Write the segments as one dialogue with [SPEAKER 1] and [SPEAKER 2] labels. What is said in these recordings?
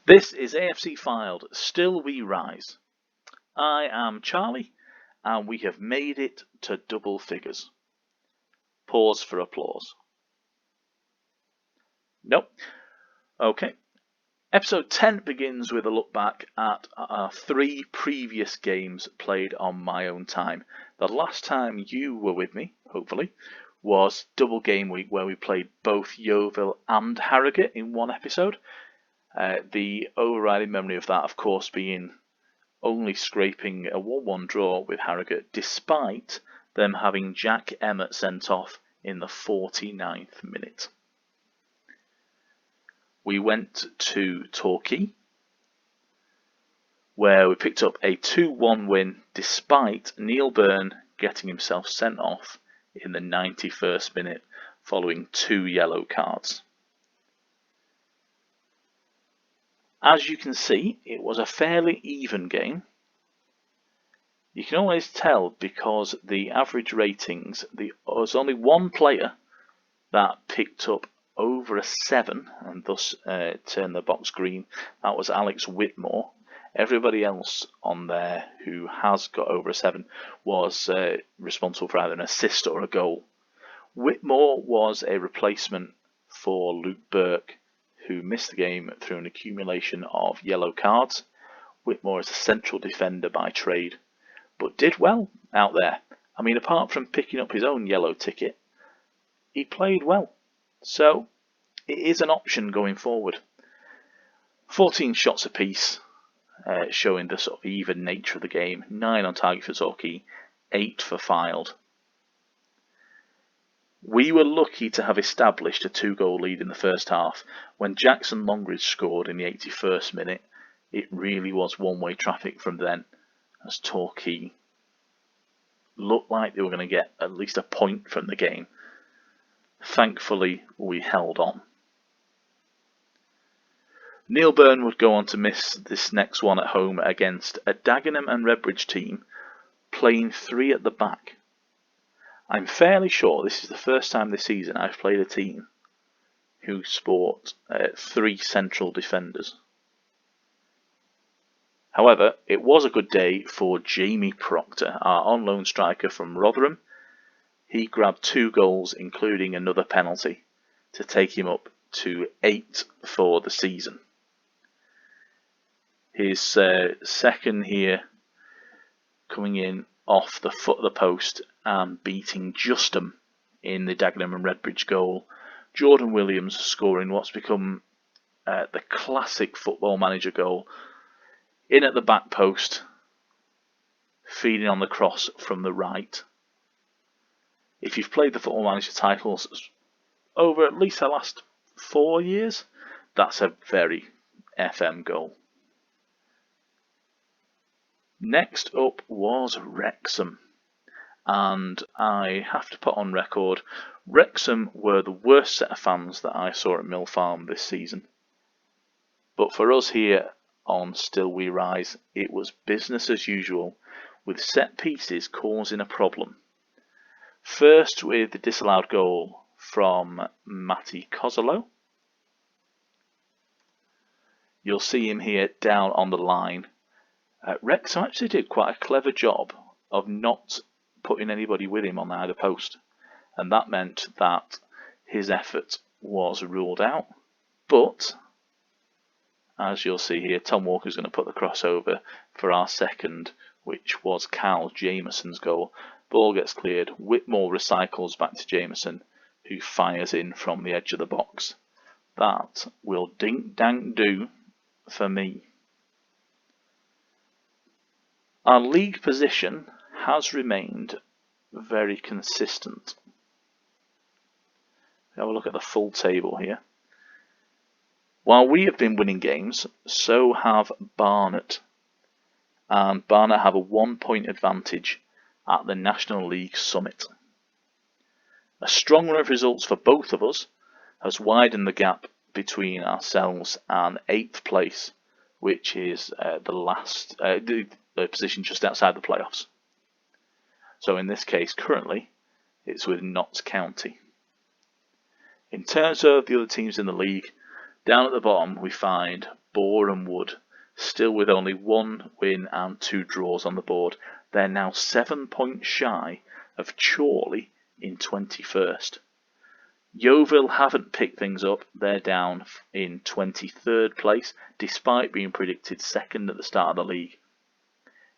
[SPEAKER 1] This is AFC Fylde, Still We Rise. I am Charlie, and we have made it to double figures. Pause for applause. Nope. Okay. Episode 10 begins with a look back at our 3 previous games played on my own time. The last time you were with me, hopefully, was double game week where we played both Yeovil and Harrogate in one episode. The overriding memory of that, of course, being only scraping a 1-1 draw with Harrogate, despite them having Jack Emmett sent off in the 49th minute. We went to Torquay, where we picked up a 2-1 win despite Neil Byrne getting himself sent off in the 91st minute following 2 yellow cards. As you can see, it was a fairly even game. You can always tell because the average ratings, there was only one player that picked up over a 7 and thus turned the box green. That was Alex Whitmore. Everybody else on there who has got over a 7 was responsible for either an assist or a goal. Whitmore was a replacement for Luke Burke, who missed the game through an accumulation of yellow cards. Whitmore is a central defender by trade, but did well out there. I mean, apart from picking up his own yellow ticket, he played well. So, it is an option going forward. 14 shots apiece, showing the sort of even nature of the game. 9 on target for Torquay, 8 for Fylde. We were lucky to have established a 2-goal lead in the first half. When Jackson Longridge scored in the 81st minute, it really was one-way traffic from then, as Torquay looked like they were going to get at least a point from the game. Thankfully, we held on. Neil Byrne would go on to miss this next one at home against a Dagenham and Redbridge team playing 3 at the back. I'm fairly sure this is the first time this season I've played a team who sport 3 central defenders. However, it was a good day for Jamie Proctor, our on-loan striker from Rotherham. He grabbed 2 goals, including another penalty, to take him up to 8 for the season. His second here coming in off the foot of the post and beating Justum in the Dagenham and Redbridge goal. Jordan Williams scoring what's become the classic Football Manager goal. In at the back post, feeding on the cross from the right. If you've played the Football Manager titles over at least the last 4 years, that's a very FM goal. Next up was Wrexham, and I have to put on record, Wrexham were the worst set of fans that I saw at Mill Farm this season. But for us here on Still We Rise, it was business as usual, with set pieces causing a problem. First with the disallowed goal from Matty Kozolo. You'll see him here down on the line. Wrexham actually did quite a clever job of not putting anybody with him on either post, and that meant that his effort was ruled out. But, as you'll see here, Tom Walker's going to put the crossover for our second, which was Cal Jameson's goal. Ball gets cleared, Whitmore recycles back to Jameson, who fires in from the edge of the box. That will dink-dank do for me. Our league position has remained very consistent. Have a look at the full table here. While we have been winning games, so have Barnet. And Barnet have a 1-point advantage at the National League Summit. A strong run of results for both of us has widened the gap between ourselves and 8th place, which is the position just outside the playoffs. So in this case, currently, it's with Notts County. In terms of the other teams in the league, down at the bottom we find Boreham Wood, still with only 1 win and 2 draws on the board. They're now 7 points shy of Chorley in 21st. Yeovil haven't picked things up. They're down in 23rd place, despite being predicted second at the start of the league.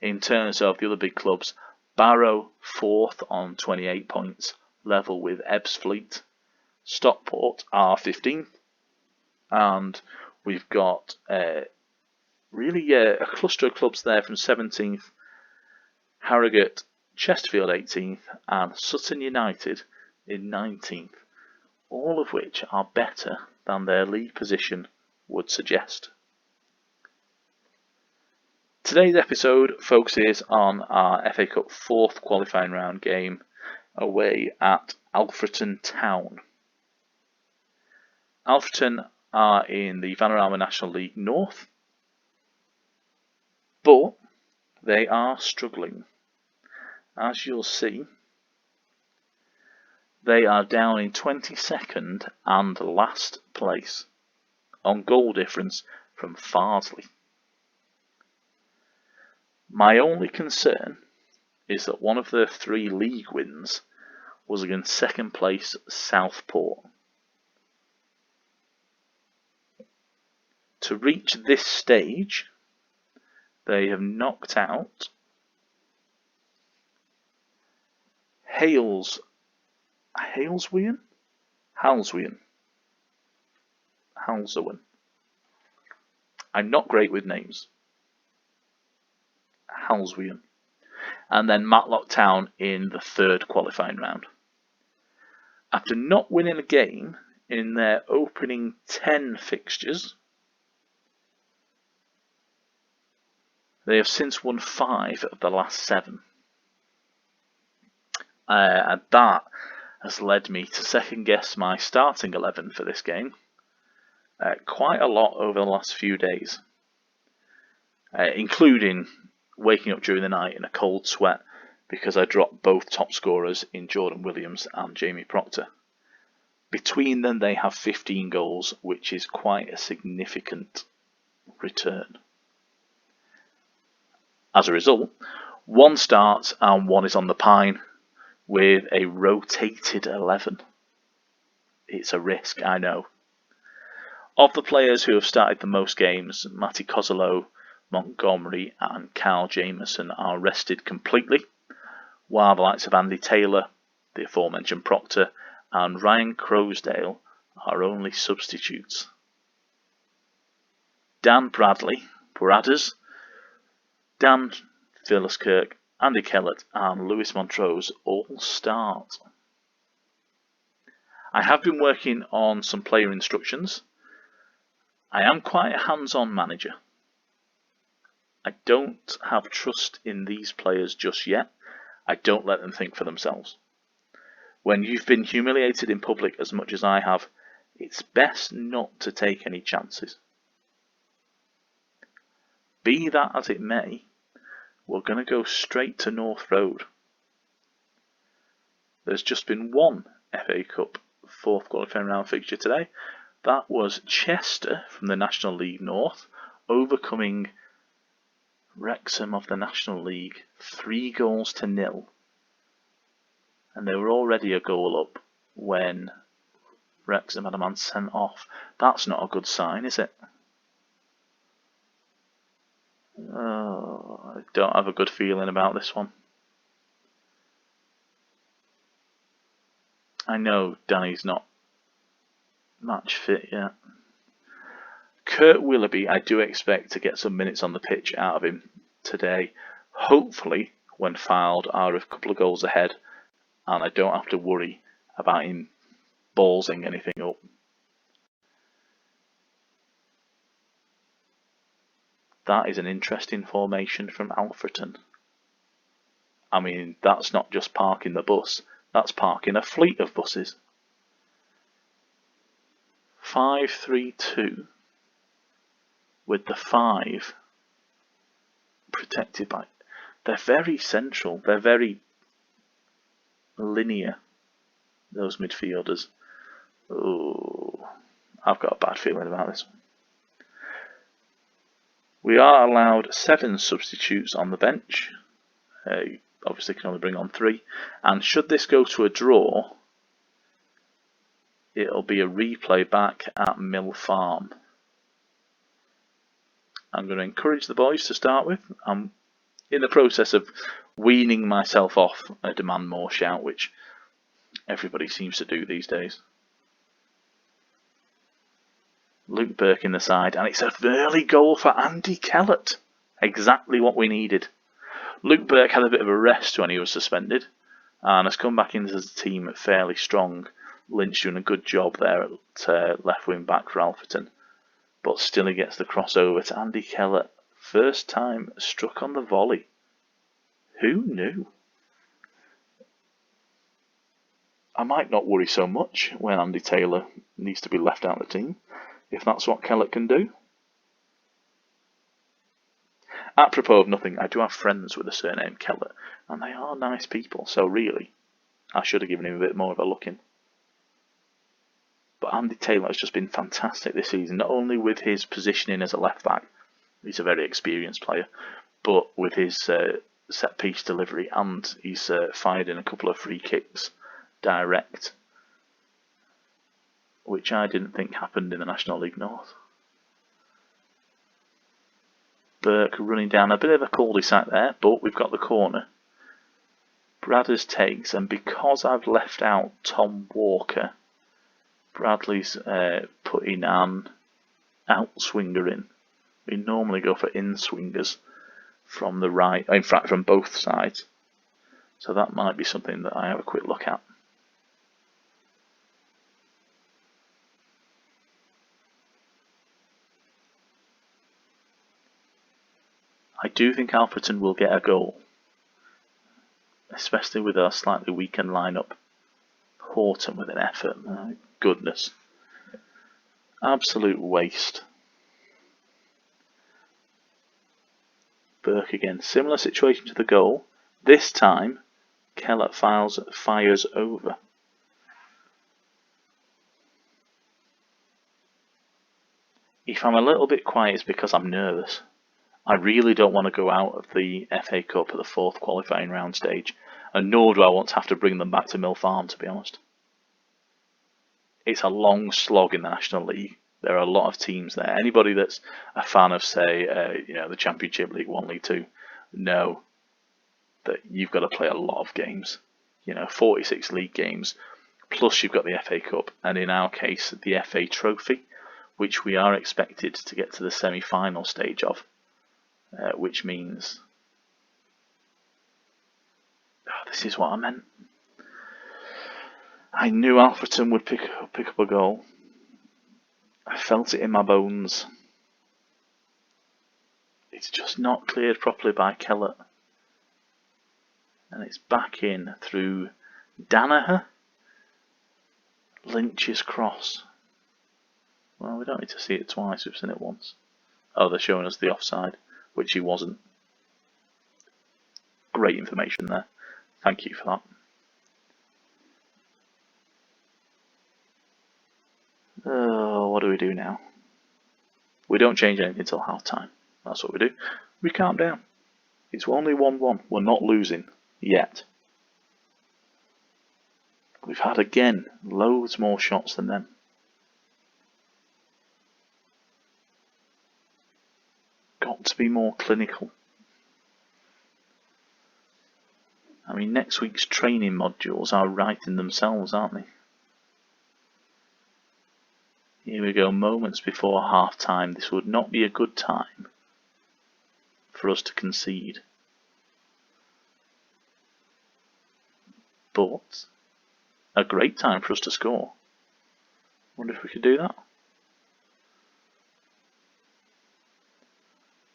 [SPEAKER 1] In terms of the other big clubs, Barrow 4th on 28 points, level with Ebbsfleet. Stockport are 15th, and we've got really a cluster of clubs there from 17th, Harrogate, Chesterfield 18th, and Sutton United in 19th, all of which are better than their league position would suggest. Today's episode focuses on our FA Cup 4th qualifying round game away at Alfreton Town. Alfreton are in the Vanarama National League North, but they are struggling. As you'll see, they are down in 22nd and last place on goal difference from Farsley. My only concern is that one of their 3 league wins was against second place Southport. To reach this stage, they have knocked out Halswian. I'm not great with names. Halswian. And then Matlock Town in the 3rd qualifying round. After not winning a game in their opening 10 fixtures, they have since won 5 of the last 7. And that has led me to second guess my starting 11 for this game quite a lot over the last few days, including waking up during the night in a cold sweat because I dropped both top scorers in Jordan Williams and Jamie Proctor. Between them they have 15 goals, which is quite a significant return. As a result, 1 starts and 1 is on the pine with a rotated 11. It's a risk, I know. Of the players who have started the most games, Matty Kozolo, Montgomery and Carl Jameson are rested completely, while the likes of Andy Taylor, the aforementioned Proctor and Ryan Crowsdale are only substitutes. Dan Bradley, Bradders, Dan Philliskirk, Andy Kellett and Lewis Montrose all start. I have been working on some player instructions. I am quite a hands-on manager. I don't have trust in these players just yet. I don't let them think for themselves. When you've been humiliated in public as much as I have, it's best not to take any chances. Be that as it may, we're going to go straight to North Road. There's just been 1 FA Cup 4th qualifying round fixture today. That was Chester from the National League North overcoming Wrexham of the National League 3-0. And they were already a goal up when Wrexham had a man sent off. That's not a good sign, is it? Oh, I don't have a good feeling about this one. I know Danny's not match fit yet. Kurt Willoughby, I do expect to get some minutes on the pitch out of him today. Hopefully, when Fylde are a couple of goals ahead, and I don't have to worry about him ballsing anything up. That is an interesting formation from Alfreton. I mean, that's not just parking the bus, that's parking a fleet of buses. 5-3-2 with the 5 protected by... They're very central, they're very linear, those midfielders. Oh, I've got a bad feeling about this one. We are allowed 7 substitutes on the bench. Obviously can only bring on 3. And should this go to a draw, it'll be a replay back at Mill Farm. I'm going to encourage the boys to start with. I'm in the process of weaning myself off a demand more shout, which everybody seems to do these days. Luke Burke in the side, and it's an early goal for Andy Kellett. Exactly what we needed. Luke Burke had a bit of a rest when he was suspended, and has come back into the team fairly strong. Lynch doing a good job there at left wing back for Alfreton, but still he gets the crossover to Andy Kellett. First time struck on the volley. Who knew? I might not worry so much when Andy Taylor needs to be left out of the team, if that's what Kellett can do. Apropos of nothing, I do have friends with the surname Kellett, and they are nice people, so really, I should have given him a bit more of a look in. But Andy Taylor has just been fantastic this season, not only with his positioning as a left back, he's a very experienced player, but with his set piece delivery, and he's fired in a couple of free kicks direct, which I didn't think happened in the National League North. Burke running down a bit of a cul-de-sac there, but we've got the corner. Bradders takes, and because I've left out Tom Walker, Bradley's putting an out-swinger in. We normally go for in-swingers from the right, in fact from both sides. So that might be something that I have a quick look at. I do think Alfreton will get a goal, especially with our slightly weakened lineup. Horton with an effort, my goodness. Absolute waste. Burke again, similar situation to the goal. This time, Kellett fires over. If I'm a little bit quiet, it's because I'm nervous. I really don't want to go out of the FA Cup at the 4th qualifying round stage, and nor do I want to have to bring them back to Mill Farm, to be honest. It's a long slog in the National League. There are a lot of teams there. Anybody that's a fan of, say, the Championship, League 1, League 2, know that you've got to play a lot of games. 46 league games, plus you've got the FA Cup, and in our case, the FA Trophy, which we are expected to get to the semi-final stage of. Which means, this is what I meant. I knew Alfreton would pick up a goal. I felt it in my bones. It's just not cleared properly by Kellett. And it's back in through Danaher. Lynch's cross. Well, we don't need to see it twice, we've seen it once. Oh, they're showing us the offside, which he wasn't. Great information there. Thank you for that. What do we do now? We don't change anything until half time. That's what we do. We calm down. It's only 1-1. We're not losing yet. We've had, again, loads more shots than them. Got to be more clinical. I mean, next week's training modules are writing themselves, aren't they? Here we go, moments before half time. This would not be a good time for us to concede. But a great time for us to score. Wonder if we could do that.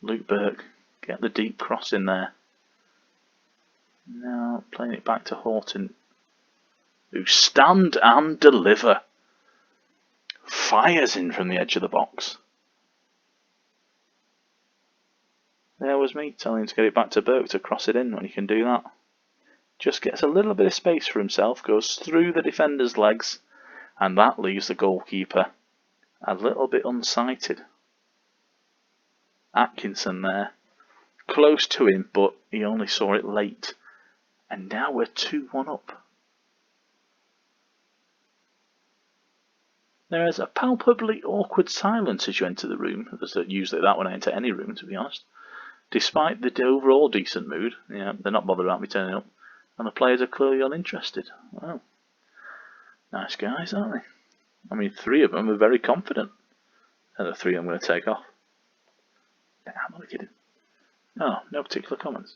[SPEAKER 1] Luke Burke, get the deep cross in there. Now playing it back to Horton, who stand and deliver. Fires in from the edge of the box. There was me telling him to get it back to Burke to cross it in when he can do that. Just gets a little bit of space for himself, goes through the defender's legs, and that leaves the goalkeeper a little bit unsighted. Atkinson there. Close to him, but he only saw it late. And now we're 2-1 up. There is a palpably awkward silence as you enter the room. There's usually that when I enter any room, to be honest. Despite the overall decent mood, they're not bothered about me turning up, and the players are clearly uninterested. Wow. Nice guys, aren't they? I mean, 3 of them are very confident. And the 3 I'm going to take off. Nah, I'm not kidding. No particular comments.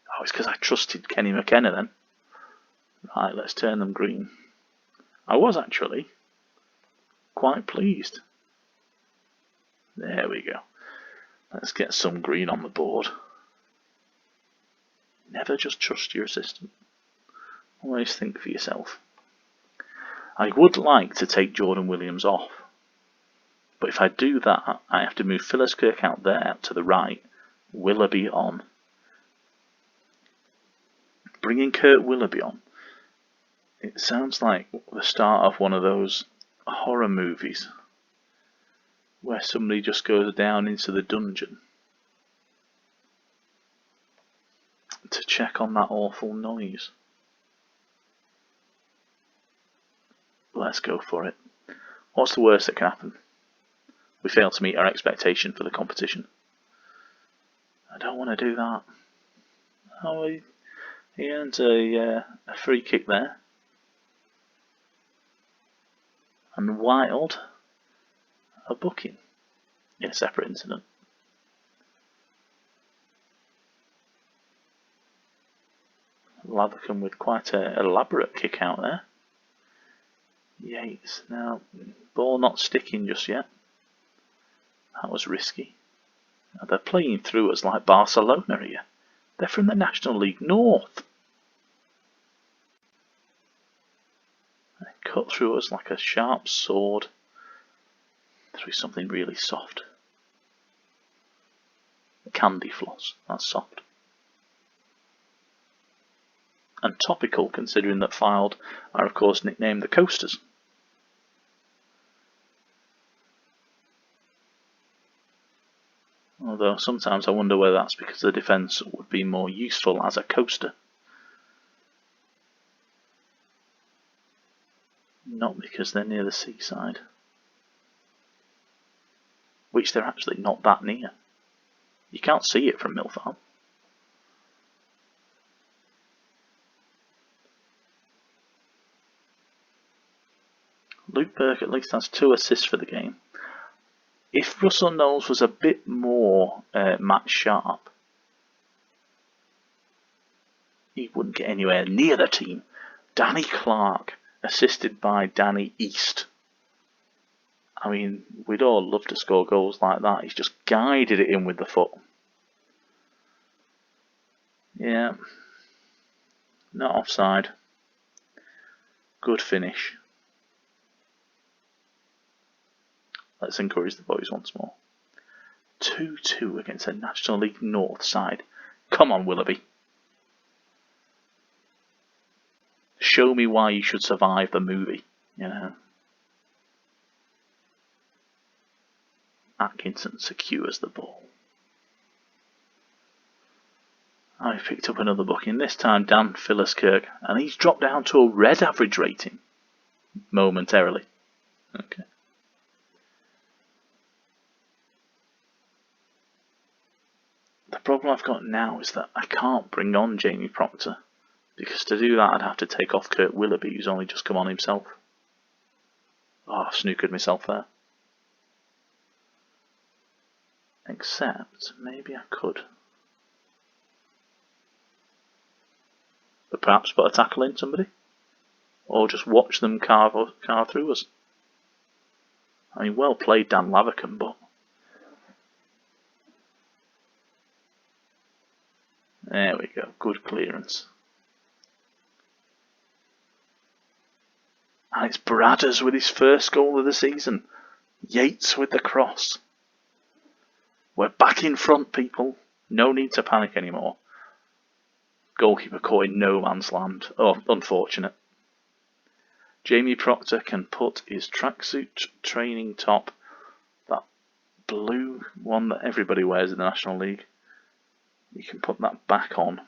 [SPEAKER 1] Oh, it's because I trusted Kenny McKenna then. Right, let's turn them green. I was actually quite pleased. There we go. Let's get some green on the board. Never just trust your assistant. Always think for yourself. I would like to take Jordan Williams off. But if I do that, I have to move Philliskirk out there to the right. Willoughby on. Bringing Kurt Willoughby on. It sounds like the start of one of those horror movies where somebody just goes down into the dungeon to check on that awful noise. Let's go for it. What's the worst that can happen? We fail to meet our expectation for the competition. I don't want to do that. Oh, he earns a free kick there. And Wild a booking in a separate incident. Lavercombe with quite an elaborate kick out there. Yates, now ball not sticking just yet. That was risky. Now they're playing through us like Barcelona here. They're from the National League North. They cut through us like a sharp sword through something really soft. Candy floss, that's soft. And topical, considering that Fylde are of course nicknamed the Coasters. Although sometimes I wonder whether that's because the defence would be more useful as a coaster. Not because they're near the seaside. Which they're actually not that near. You can't see it from Mill Farm. Luke Burke at least has 2 assists for the game. If Russell Knowles was a bit more match sharp, he wouldn't get anywhere near the team. Danny Clark, assisted by Danny East. I mean, we'd all love to score goals like that. He's just guided it in with the foot. Yeah. Not offside. Good finish. Let's encourage the boys once more. 2-2 against a National League North side. Come on, Willoughby. Show me why you should survive the movie, Atkinson secures the ball. I've picked up another booking, this time Dan Philliskirk, and he's dropped down to a red average rating momentarily. Okay. The problem I've got now is that I can't bring on Jamie Proctor, because to do that I'd have to take off Kurt Willoughby, who's only just come on himself. Oh, I've snookered myself there. Except, maybe I could. But perhaps put a tackle in somebody? Or just watch them carve through us. I mean, well played Dan Lavercombe, but... There we go, good clearance. And it's Bradders with his first goal of the season. Yates with the cross. We're back in front, people. No need to panic anymore. Goalkeeper caught in no man's land. Oh, unfortunate. Jamie Proctor can put his tracksuit training top, that blue one that everybody wears in the National League. You can put that back on.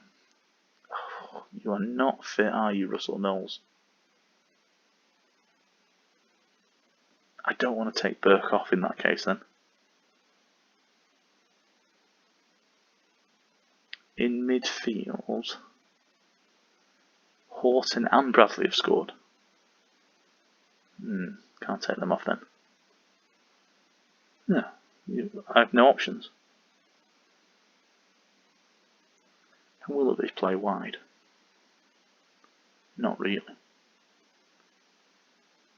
[SPEAKER 1] Oh, you are not fit, are you, Russell Knowles? I don't want to take Burke off in that case then. In midfield, Horton and Bradley have scored. Can't take them off then. No, I have no options. Can Willoughby play wide? Not really.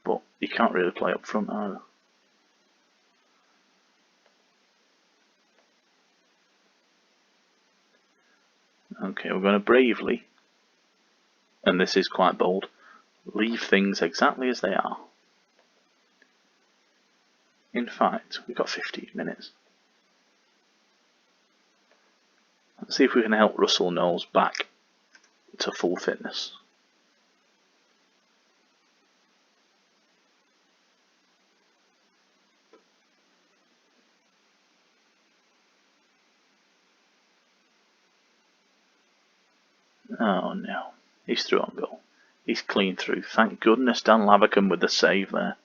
[SPEAKER 1] But he can't really play up front either. Okay, we're going to bravely, and this is quite bold, leave things exactly as they are. In fact, we've got 15 minutes. Let's see if we can help Russell Knowles back to full fitness. Oh no, he's through on goal. He's clean through. Thank goodness Dan Lavercombe with the save there.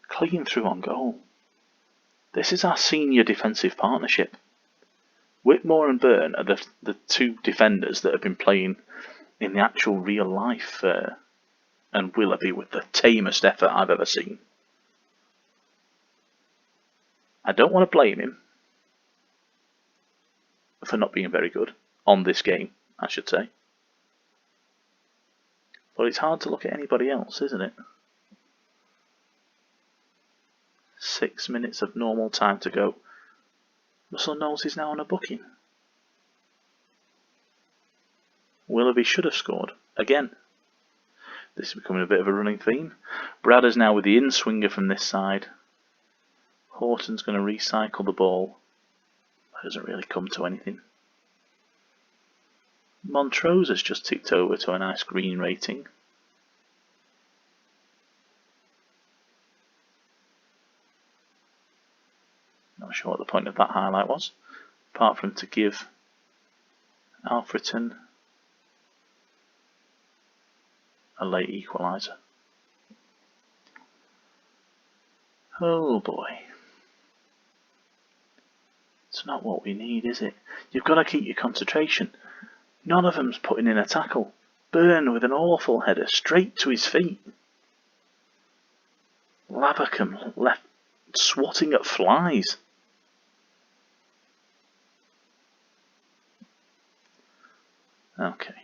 [SPEAKER 1] Clean through on goal. This is our senior defensive partnership. Whitmore and Byrne are the two defenders that have been playing in the actual real life, and Willoughby with the tamest effort I've ever seen. I don't want to blame him for not being very good on this game, I should say. But it's hard to look at anybody else, isn't it? 6 minutes of normal time to go. Russell Knowles is now on a booking. Willoughby should have scored again. This is becoming a bit of a running theme. Bradder's now with the in-swinger from this side. Horton's going to recycle the ball. That doesn't really come to anything. Montrose has just ticked over to a nice green rating. Not sure what the point of that highlight was, apart from to give Alfreton a late equaliser. Oh boy. It's not what we need, is it? You've got to keep your concentration. None of them's putting in a tackle. Byrne with an awful header straight to his feet. Lavercombe left swatting at flies. Okay.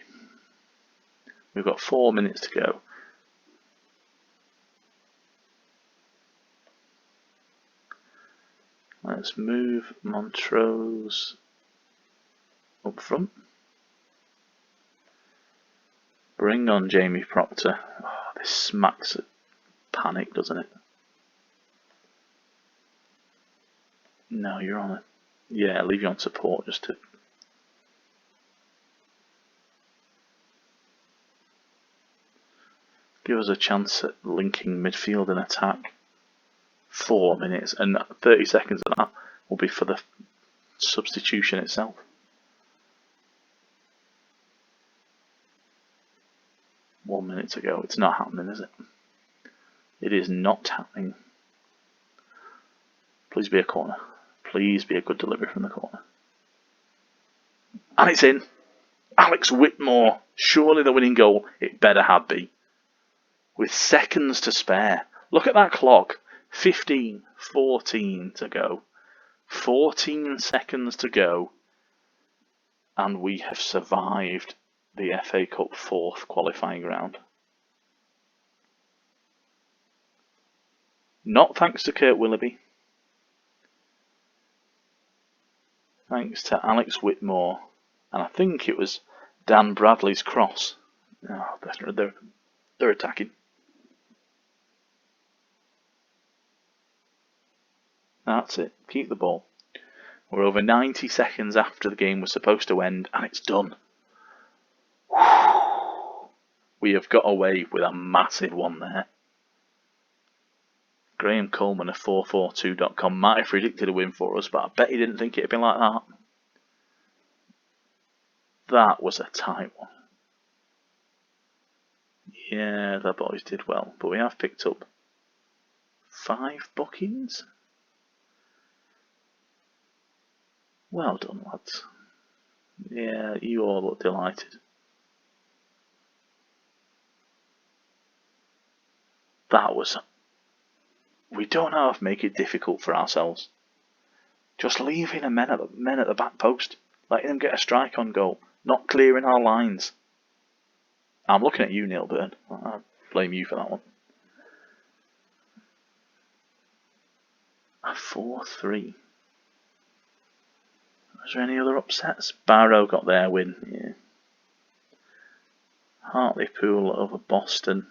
[SPEAKER 1] We've got 4 minutes to go. Let's move Montrose up front. Bring on Jamie Proctor. Oh, this smacks of panic, doesn't it? No, you're on it. Yeah, leave you on support just to... give us a chance at linking midfield and attack. 4 minutes, and 30 seconds of that will be for the substitution itself. One minute to go. It's not happening, is it? It is not happening. Please be a corner. Please be a good delivery from the corner. And it's in. Alex Whitmore. Surely the winning goal. It better have been. With seconds to spare. Look at that clock. 15, 14 to go. 14 seconds to go. And we have survived the FA Cup 4th qualifying round. Not thanks to Kurt Willoughby. Thanks to Alex Whitmore. And I think it was Dan Bradley's cross. Oh, they're attacking. That's it. Keep the ball. We're over 90 seconds after the game was supposed to end, and it's done. We have got away with a massive one there. Graham Coleman of 442.com might have predicted a win for us, but I bet he didn't think it'd be like that. That was a tight one. Yeah, the boys did well, but we have picked up 5 bookings. Well done, lads. Yeah, you all look delighted. That was... We don't know how to make it difficult for ourselves. Just leaving a men at the back post, letting them get a strike on goal, not clearing our lines. I'm looking at you, Neil Byrne. I blame you for that one. A 4-3. Was there any other upsets? Barrow got their win. Yeah. Hartlepool over Boston.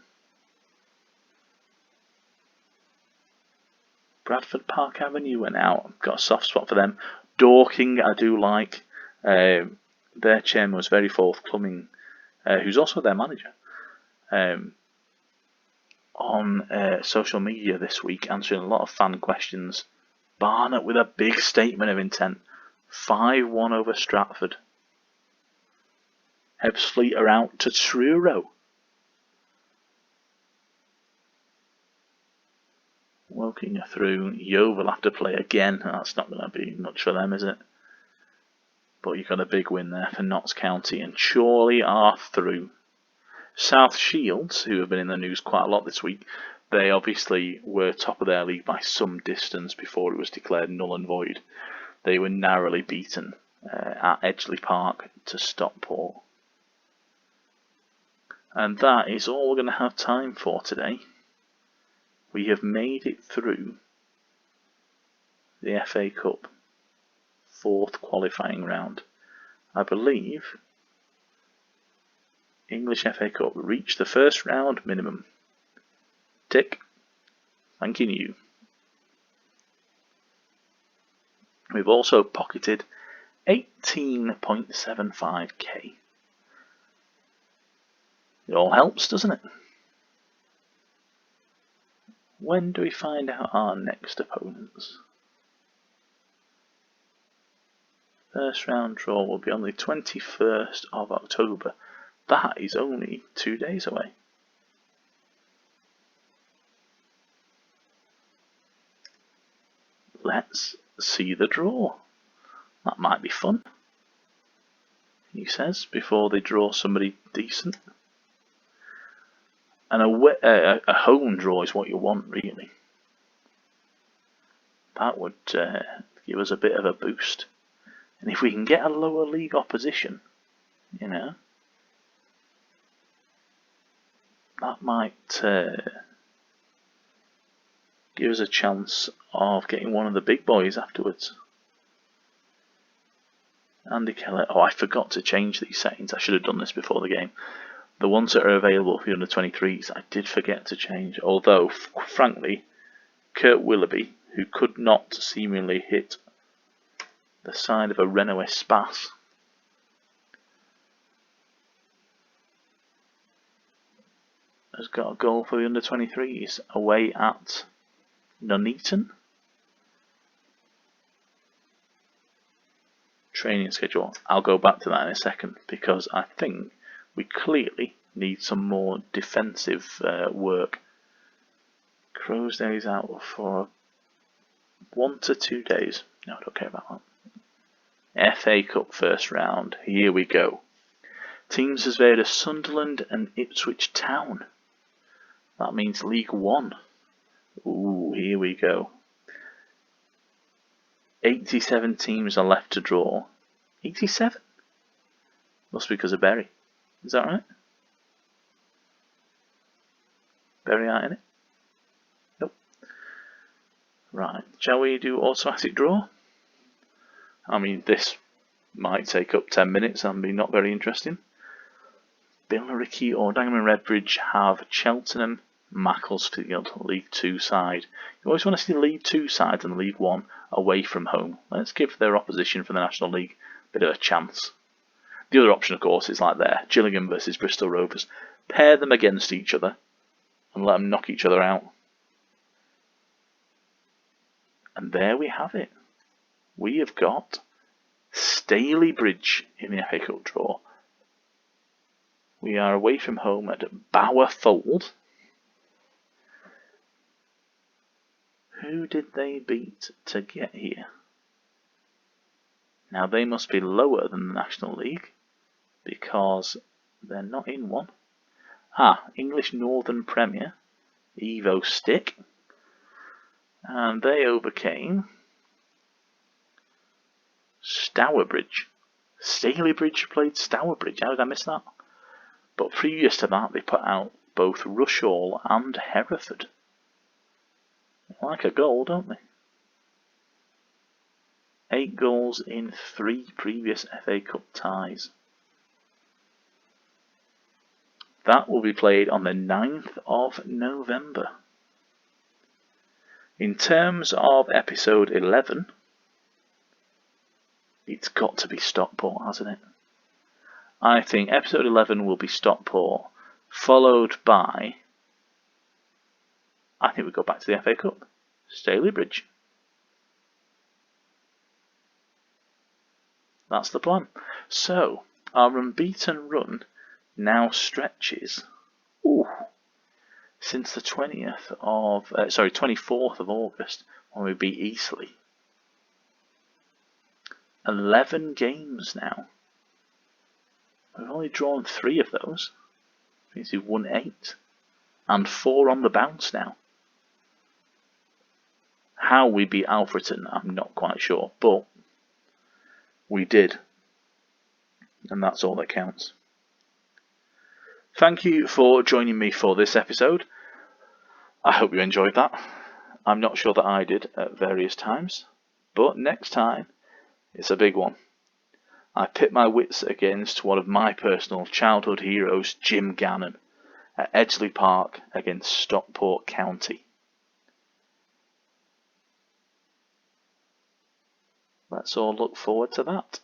[SPEAKER 1] Bradford Park Avenue went out. Got a soft spot for them. Dorking, I do like. Their chairman was very forthcoming, who's also their manager. On social media this week, answering a lot of fan questions. Barnet with a big statement of intent. 5-1 over Stratford. Ebbsfleet are out to Truro. Woking are through. Yeovil have to play again. That's not going to be much for them, is it? But you've got a big win there for Notts County, and Chorley are through. South Shields, who have been in the news quite a lot this week, they obviously were top of their league by some distance before it was declared null and void. They were narrowly beaten at Edgeley Park to Stockport. And that is all we're going to have time for today. We have made it through the FA Cup 4th qualifying round. I believe English FA Cup reached the first round minimum. Tick. Thanking you. We've also pocketed 18.75k. It all helps, doesn't it? When do we find out our next opponents? First round draw will be on the 21st of October. That is only 2 days away. Let's see the draw. That might be fun, he says, before they draw somebody decent. And a home draw is what you want, really. That would give us a bit of a boost. And if we can get a lower league opposition, you know, that might give us a chance of getting one of the big boys afterwards. Andy Keller. Oh, I forgot to change these settings. I should have done this before the game. The ones that are available for the under-23s, I did forget to change. Although, frankly, Kurt Willoughby, who could not seemingly hit the side of a Renault Espace, has got a goal for the under-23s away at Nuneaton. Training schedule. I'll go back to that in a second, because I think we clearly need some more defensive work. Crowsdale's out for 1 to 2 days. No, I don't care about that. FA Cup first round. Here we go. Teams as varied as Sunderland and Ipswich Town. That means League One. Ooh, here we go. 87 teams are left to draw. 87? Must be because of Bury. Is that right? Bury aren't in it? Nope. Right, shall we do automatic draw? I mean, this might take up 10 minutes and be not very interesting. Billericay or Dagenham and Redbridge have Cheltenham, Macclesfield, League 2 side. You always want to see the League 2 side and the League 1 away from home. Let's give their opposition from the National League a bit of a chance. The other option, of course, is like there, Gillingham versus Bristol Rovers. Pair them against each other and let them knock each other out. And there we have it. We have got Stalybridge in the FA Cup draw. We are away from home at Bowerfold. Who did they beat to get here? Now they must be lower than the National League because they're not in one. English Northern Premier, Evo Stick. And they overcame Stourbridge. Stalybridge played Stourbridge. How did I miss that? But previous to that, they put out both Rushall and Hereford. They like a goal, don't they? 8 goals in 3 previous FA Cup ties. That will be played on the 9th of November. In terms of episode 11, it's got to be Stockport, hasn't it? I think episode 11 will be Stockport, followed by, I think we go back to the FA Cup, Stalybridge. That's the plan. So, our unbeaten run now stretches since the 24th of August when we beat Eastleigh. 11 games now. We've only drawn 3 of those. Means we've won 8. And 4 on the bounce now. How we beat Alfreton, I'm not quite sure, but we did. And that's all that counts. Thank you for joining me for this episode. I hope you enjoyed that. I'm not sure that I did at various times, but next time it's a big one. I pit my wits against one of my personal childhood heroes, Jim Gannon, at Edgeley Park against Stockport County. Let's all look forward to that.